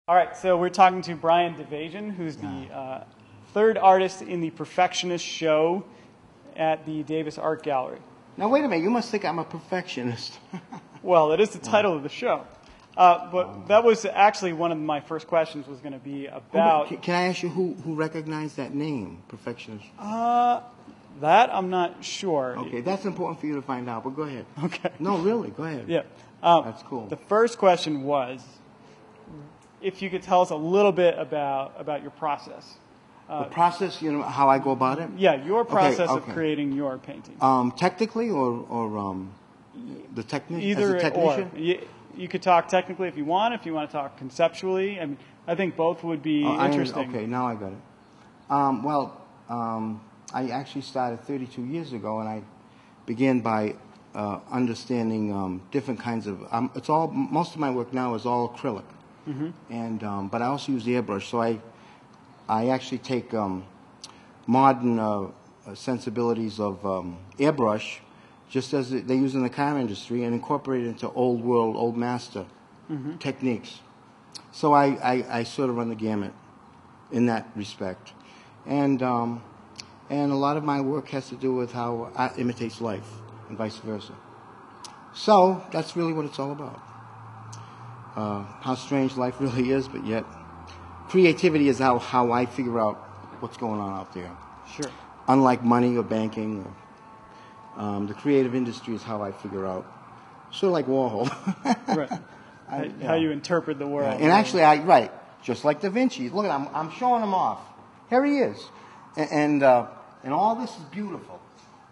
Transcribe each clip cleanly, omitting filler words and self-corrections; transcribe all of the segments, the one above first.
All right, so we're talking to Bryan Davagian, who's the third artist in the Perfectionists show at the Davis Art Gallery. Now, wait a minute. You must think I'm a perfectionist. Well, it is the title of the show. But that was actually one of my first questions was going to be about... Can I ask you who recognized that name, perfectionist? That I'm not sure. Okay, that's important for you to find out, but go ahead. Okay. No, really, go ahead. Yeah. That's cool. The first question was, if you could tell us a little bit about your process. The process, you know, how I go about it? Yeah, your process of creating your painting. Technically or the technique? Either as a technician? or. You could talk technically if you want. If you want to talk conceptually, I think both would be interesting. Okay, now I got it. I actually started 32 years ago, and I began by understanding different kinds of. Most of my work now is all acrylic, but I also use airbrush. So I actually take modern sensibilities of airbrush, just as they use in the car industry, and incorporate it into old world, old master techniques. So I sort of run the gamut in that respect, and a lot of my work has to do with how art imitates life, and vice versa. So that's really what it's all about. How strange life really is, but yet creativity is how I figure out what's going on out there. Sure. Unlike money or banking, the creative industry is how I figure out. Sort of like Warhol. Right. How you interpret the world. Yeah. And actually, just like Da Vinci. Look at him. I'm showing him off. Here he is. And all this is beautiful.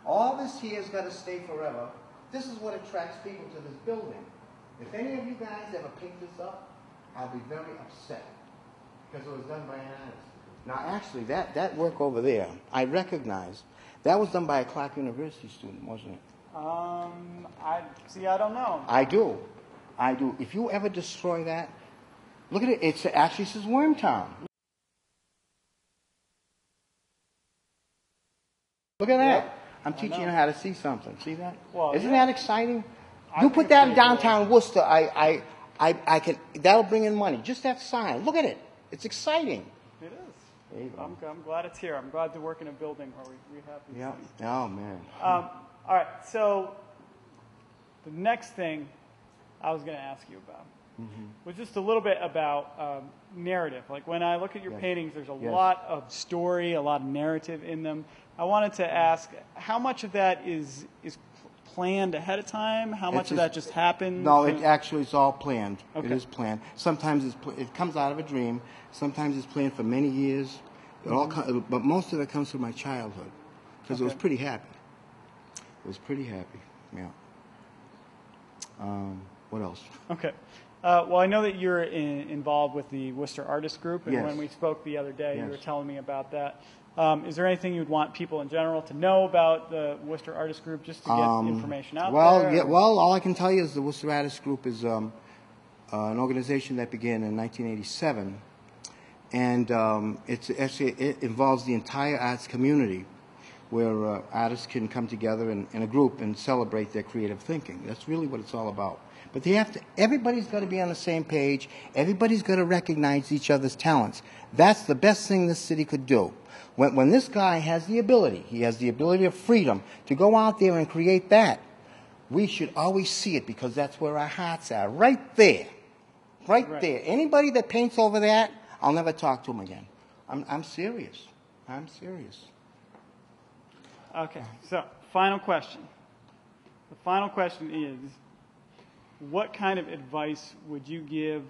All this here has got to stay forever. This is what attracts people to this building. If any of you guys ever pick this up, I'll be very upset because it was done by an artist. Now, actually, that work over there, I recognize, that was done by a Clark University student, wasn't it? I don't know. I do. If you ever destroy that, look at it. It actually says Wormtown. Look at that. Yep. I'm teaching you how to see something. See that? Well, Isn't that exciting? You put that in downtown Worcester, I can. That'll bring in money. Just that sign. Look at it. It's exciting. It is. I'm glad it's here. I'm glad to work in a building where we have these things. Oh man. All right. So the next thing I was going to ask you about was just a little bit about narrative. Like when I look at your paintings, there's a lot of story, a lot of narrative in them. I wanted to ask, how much of that is planned ahead of time? How much of that just happens? No, it's all planned. Okay. It is planned. Sometimes it comes out of a dream. Sometimes it's planned for many years. But most of it comes from my childhood because it was pretty happy. It was pretty happy. Yeah. What else? Okay. Well, I know that you're involved with the Worcester Artists group, and when we spoke the other day, you were telling me about that. Is there anything you'd want people in general to know about the Worcester Artists group, just to get information out there? Yeah, well, all I can tell you is the Worcester Artists group is an organization that began in 1987, and it involves the entire arts community, where artists can come together in a group and celebrate their creative thinking. That's really what it's all about. But everybody's got to be on the same page. Everybody's got to recognize each other's talents. That's the best thing this city could do. When this guy has the ability, he has the ability of freedom to go out there and create that, we should always see it because that's where our hearts are, right there. Right there. Anybody that paints over that, I'll never talk to him again. I'm serious. I'm serious. Okay, so final question. The final question is, what kind of advice would you give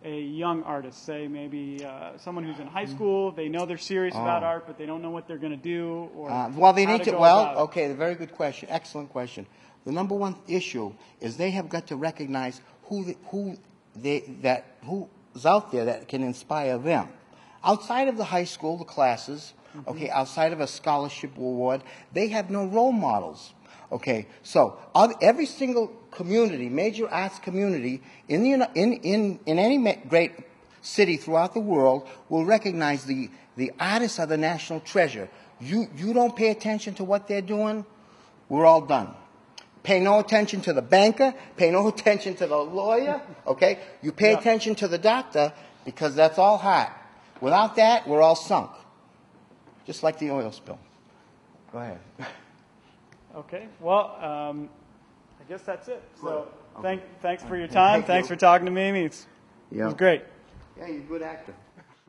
a young artist, say maybe someone who's in high school, they know they're serious about art, but they don't know what they're going to do, or okay, very good question, excellent question. The number one issue is they have got to recognize who's out there that can inspire them. Outside of the high school, the classes, outside of a scholarship award, they have no role models. Okay, so every single community, major arts community in any great city throughout the world will recognize the artists are the national treasure. You don't pay attention to what they're doing, we're all done. Pay no attention to the banker, pay no attention to the lawyer, okay? You pay attention to the doctor, because that's all hot. Without that, we're all sunk, just like the oil spill. Go ahead. Okay. Well, I guess that's it. So thanks for your time. Thanks for talking to me, Amy. It was great. Yeah, you're a good actor.